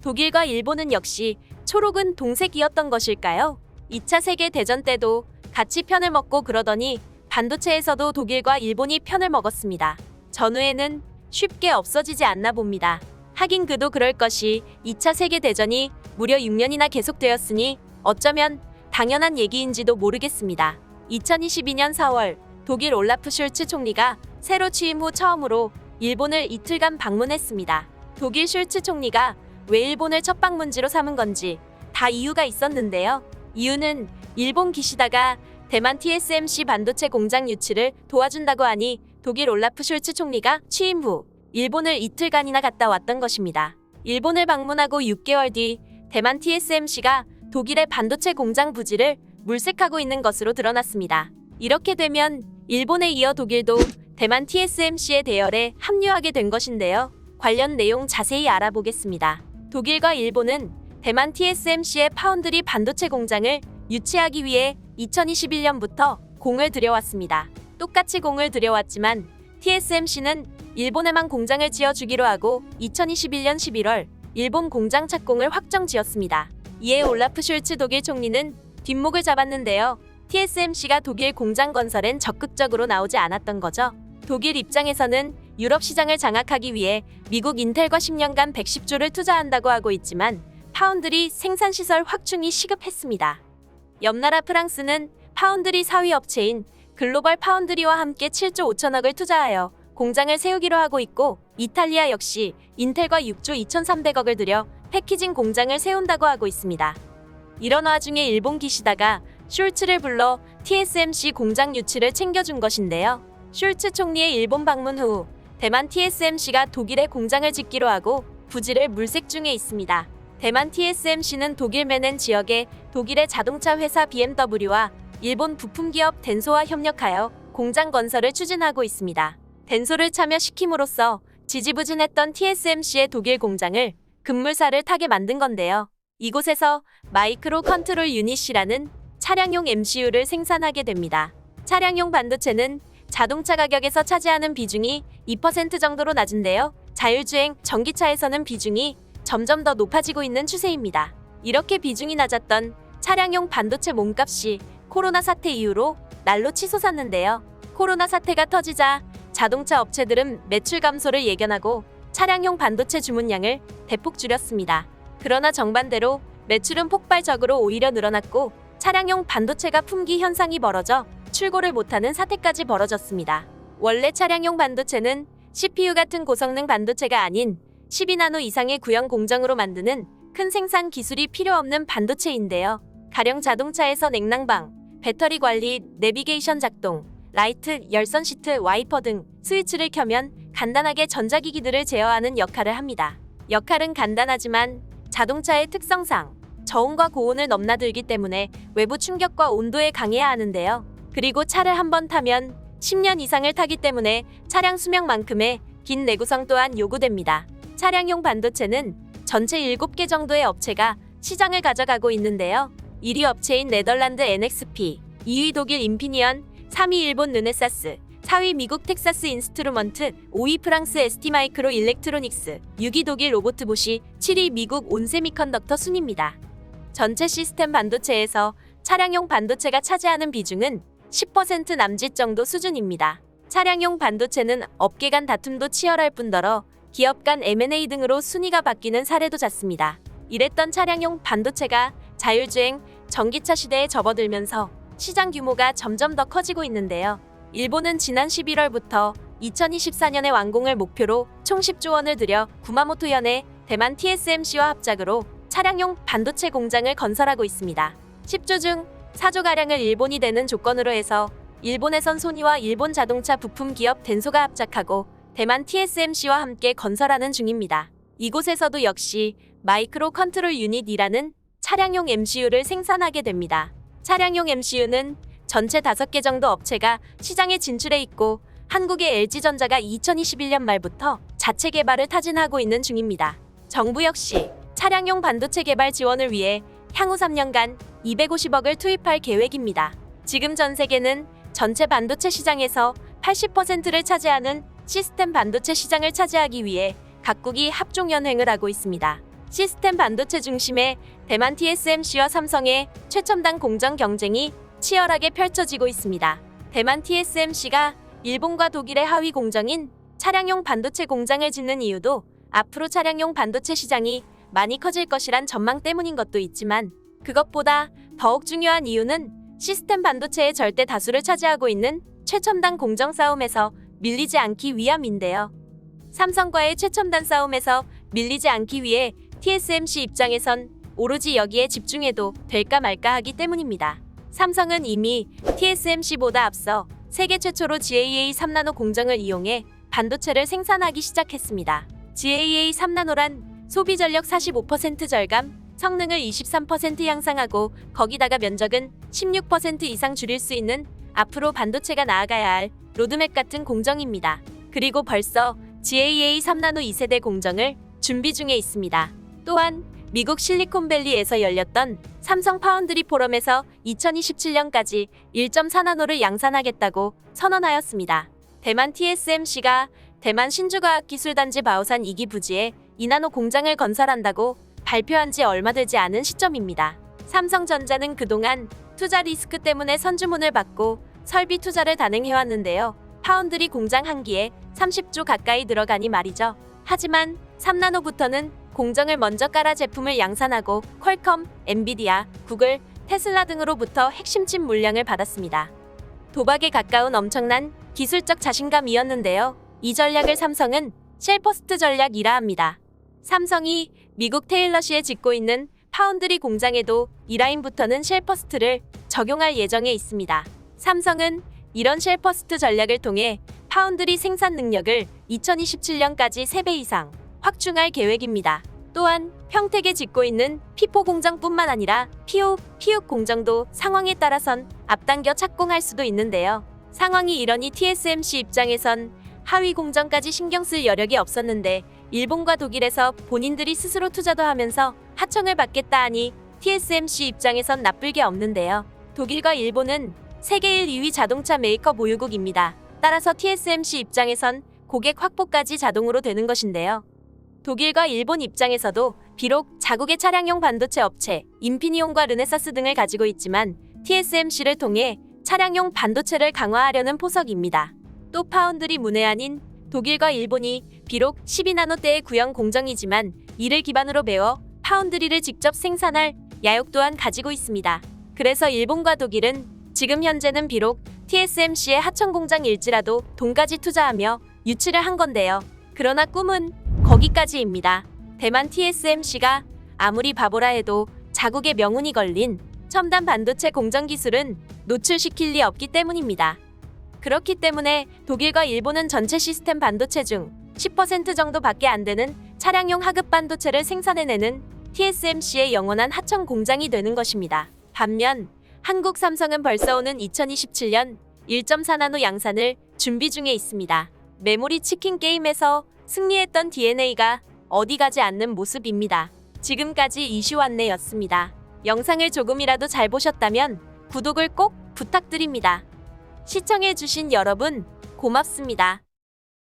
독일과 일본은 역시 초록은 동색이었던 것일까요? 2차 세계대전 때도 같이 편을 먹고 그러더니 반도체에서도 독일과 일본이 편을 먹었습니다. 전후에는 쉽게 없어지지 않나 봅니다. 하긴 그도 그럴 것이 2차 세계대전이 무려 6년이나 계속되었으니 어쩌면 당연한 얘기인지도 모르겠습니다. 2022년 4월 독일 올라프 슐츠 총리가 새로 취임 후 처음으로 일본을 이틀간 방문했습니다. 독일 슐츠 총리가 왜 일본을 첫 방문지로 삼은 건지 다 이유가 있었는데요. 이유는 일본 기시다가 대만 TSMC 반도체 공장 유치를 도와준다고 하니 독일 올라프 슐츠 총리가 취임 후 일본을 이틀간이나 갔다 왔던 것입니다. 일본을 방문하고 6개월 뒤 대만 TSMC가 독일의 반도체 공장 부지를 물색하고 있는 것으로 드러났습니다. 이렇게 되면 일본에 이어 독일도 대만 TSMC의 대열에 합류하게 된 것인데요. 관련 내용 자세히 알아보겠습니다. 독일과 일본은 대만 TSMC의 파운드리 반도체 공장을 유치하기 위해 2021년부터 공을 들여왔습니다. 똑같이 공을 들여왔지만 TSMC는 일본에만 공장을 지어주기로 하고 2021년 11월 일본 공장 착공을 확정 지었습니다. 이에 올라프 슐츠 독일 총리는 뒷목을 잡았는데요. TSMC가 독일 공장 건설엔 적극적으로 나오지 않았던 거죠. 독일 입장에서는 유럽 시장을 장악하기 위해 미국 인텔과 10년간 110조를 투자한다고 하고 있지만 파운드리 생산시설 확충이 시급했습니다. 옆나라 프랑스는 파운드리 4위 업체인 글로벌 파운드리와 함께 7조 5천억을 투자하여 공장을 세우기로 하고 있고 이탈리아 역시 인텔과 6조 2,300억을 들여 패키징 공장을 세운다고 하고 있습니다. 이런 와중에 일본 기시다가 슐츠를 불러 TSMC 공장 유치를 챙겨준 것인데요. 슐츠 총리의 일본 방문 후 대만 TSMC가 독일에 공장을 짓기로 하고 부지를 물색 중에 있습니다. 대만 TSMC는 독일 메넨 지역의 독일의 자동차 회사 BMW와 일본 부품기업 덴소와 협력하여 공장 건설을 추진하고 있습니다. 덴소를 참여시킴으로써 지지부진했던 TSMC의 독일 공장을 급물살을 타게 만든 건데요. 이곳에서 마이크로 컨트롤 유닛이라는 차량용 MCU를 생산하게 됩니다. 차량용 반도체는 자동차 가격에서 차지하는 비중이 2% 정도로 낮은데요. 자율주행 전기차에서는 비중이 점점 더 높아지고 있는 추세입니다. 이렇게 비중이 낮았던 차량용 반도체 몸값이 코로나 사태 이후로 날로 치솟았는데요. 코로나 사태가 터지자 자동차 업체들은 매출 감소를 예견하고 차량용 반도체 주문량을 대폭 줄였습니다. 그러나 정반대로 매출은 폭발적으로 오히려 늘어났고 차량용 반도체가 품귀 현상이 벌어져 출고를 못하는 사태까지 벌어졌습니다. 원래 차량용 반도체는 CPU 같은 고성능 반도체가 아닌 12나노 이상의 구형 공정으로 만드는 큰 생산 기술이 필요 없는 반도체인데요. 가령 자동차에서 냉난방, 배터리 관리, 내비게이션 작동, 라이트, 열선 시트, 와이퍼 등 스위치를 켜면 간단하게 전자기기들을 제어하는 역할을 합니다. 역할은 간단하지만 자동차의 특성상 저온과 고온을 넘나들기 때문에 외부 충격과 온도에 강해야 하는데요. 그리고 차를 한번 타면 10년 이상을 타기 때문에 차량 수명만큼의 긴 내구성 또한 요구됩니다. 차량용 반도체는 전체 7개 정도의 업체가 시장을 가져가고 있는데요. 1위 업체인 네덜란드 NXP, 2위 독일 인피니언, 3위 일본 르네사스, 4위 미국 텍사스 인스트루먼트, 5위 프랑스 ST마이크로 일렉트로닉스, 6위 독일 로보트보시, 7위 미국 온세미컨덕터 순입니다. 전체 시스템 반도체에서 차량용 반도체가 차지하는 비중은 10% 남짓 정도 수준입니다. 차량용 반도체는 업계 간 다툼도 치열할 뿐더러 기업 간 M&A 등으로 순위가 바뀌는 사례도 잦습니다. 이랬던 차량용 반도체가 자율주행, 전기차 시대에 접어들면서 시장 규모가 점점 더 커지고 있는데요. 일본은 지난 11월부터 2024년에 완공을 목표로 총 10조 원을 들여 구마모토현의 대만 TSMC와 합작으로 차량용 반도체 공장을 건설하고 있습니다. 10조 중 4조가량을 일본이 대는 조건으로 해서 일본에선 소니와 일본 자동차 부품 기업 덴소가 합작하고 대만 TSMC와 함께 건설하는 중입니다. 이곳에서도 역시 마이크로 컨트롤 유닛이라는 차량용 MCU를 생산하게 됩니다. 차량용 MCU는 전체 5개 정도 업체가 시장에 진출해 있고 한국의 LG전자가 2021년 말부터 자체 개발을 타진하고 있는 중입니다. 정부 역시 차량용 반도체 개발 지원을 위해 향후 3년간 250억을 투입할 계획입니다. 지금 전 세계는 전체 반도체 시장에서 80%를 차지하는 시스템 반도체 시장을 차지하기 위해 각국이 합종연횡을 하고 있습니다. 시스템 반도체 중심의 대만 TSMC와 삼성의 최첨단 공정 경쟁이 치열하게 펼쳐지고 있습니다. 대만 TSMC가 일본과 독일의 하위 공정인 차량용 반도체 공장을 짓는 이유도 앞으로 차량용 반도체 시장이 많이 커질 것이란 전망 때문인 것도 있지만, 그것보다 더욱 중요한 이유는 시스템 반도체의 절대 다수를 차지하고 있는 최첨단 공정 싸움에서 밀리지 않기 위함인데요. 삼성과의 최첨단 싸움에서 밀리지 않기 위해 TSMC 입장에선 오로지 여기에 집중해도 될까 말까 하기 때문입니다. 삼성은 이미 TSMC보다 앞서 세계 최초로 GAA 3나노 공정을 이용해 반도체를 생산하기 시작했습니다. GAA 3나노란 소비 전력 45% 절감, 성능을 23% 향상하고 거기다가 면적은 16% 이상 줄일 수 있는 앞으로 반도체가 나아가야 할 로드맵 같은 공정입니다. 그리고 벌써 GAA 3나노 2세대 공정을 준비 중에 있습니다. 또한 미국 실리콘밸리에서 열렸던 삼성 파운드리 포럼에서 2027년까지 1.4나노를 양산하겠다고 선언하였습니다. 대만 TSMC가 대만 신주과학기술단지 바오산 2기 부지에 2나노 공장을 건설한다고 발표한 지 얼마 되지 않은 시점입니다. 삼성전자는 그동안 투자 리스크 때문에 선주문을 받고 설비 투자를 단행해왔는데요. 파운드리 공장 한 기에 30조 가까이 들어가니 말이죠. 하지만 3나노부터는 공정을 먼저 깔아 제품을 양산하고 퀄컴, 엔비디아, 구글, 테슬라 등으로부터 핵심칩 물량을 받았습니다. 도박에 가까운 엄청난 기술적 자신감이었는데요. 이 전략을 삼성은 쉘퍼스트 전략이라 합니다. 삼성이 미국 테일러시에 짓고 있는 파운드리 공장에도 이 라인부터는 쉘퍼스트를 적용할 예정에 있습니다. 삼성은 이런 쉘퍼스트 전략을 통해 파운드리 생산 능력을 2027년까지 3배 이상 확충할 계획입니다. 또한 평택에 짓고 있는 P4 공장뿐만 아니라 P5, P6 공정도 상황에 따라선 앞당겨 착공할 수도 있는데요. 상황이 이러니 TSMC 입장에선 하위 공정까지 신경 쓸 여력이 없었는데 일본과 독일에서 본인들이 스스로 투자도 하면서 하청을 받겠다 하니 TSMC 입장에선 나쁠 게 없는데요. 독일과 일본은 세계 1, 2위 자동차 메이커 보유국입니다. 따라서 TSMC 입장에선 고객 확보까지 자동으로 되는 것인데요. 독일과 일본 입장에서도 비록 자국의 차량용 반도체 업체 인피니온과 르네사스 등을 가지고 있지만 TSMC를 통해 차량용 반도체를 강화하려는 포석입니다. 또 파운드리 문외한인 독일과 일본이 비록 12나노대의 구형 공정이지만 이를 기반으로 메워 파운드리를 직접 생산할 야욕 또한 가지고 있습니다. 그래서 일본과 독일은 지금 현재는 비록 TSMC의 하청 공장일지라도 돈까지 투자하며 유치를 한 건데요. 그러나 꿈은 거기까지입니다. 대만 TSMC가 아무리 바보라 해도 자국의 명운이 걸린 첨단 반도체 공정 기술은 노출시킬 리 없기 때문입니다. 그렇기 때문에 독일과 일본은 전체 시스템 반도체 중 10% 정도밖에 안 되는 차량용 하급 반도체를 생산해내는 TSMC의 영원한 하청 공장이 되는 것입니다. 반면 한국 삼성은 벌써 오는 2027년 1.4나노 양산을 준비 중에 있습니다. 메모리 치킨 게임에서 승리했던 DNA가 어디 가지 않는 모습입니다. 지금까지 이슈 안내였습니다. 영상을 조금이라도 잘 보셨다면 구독을 꼭 부탁드립니다. 시청해주신 여러분 고맙습니다.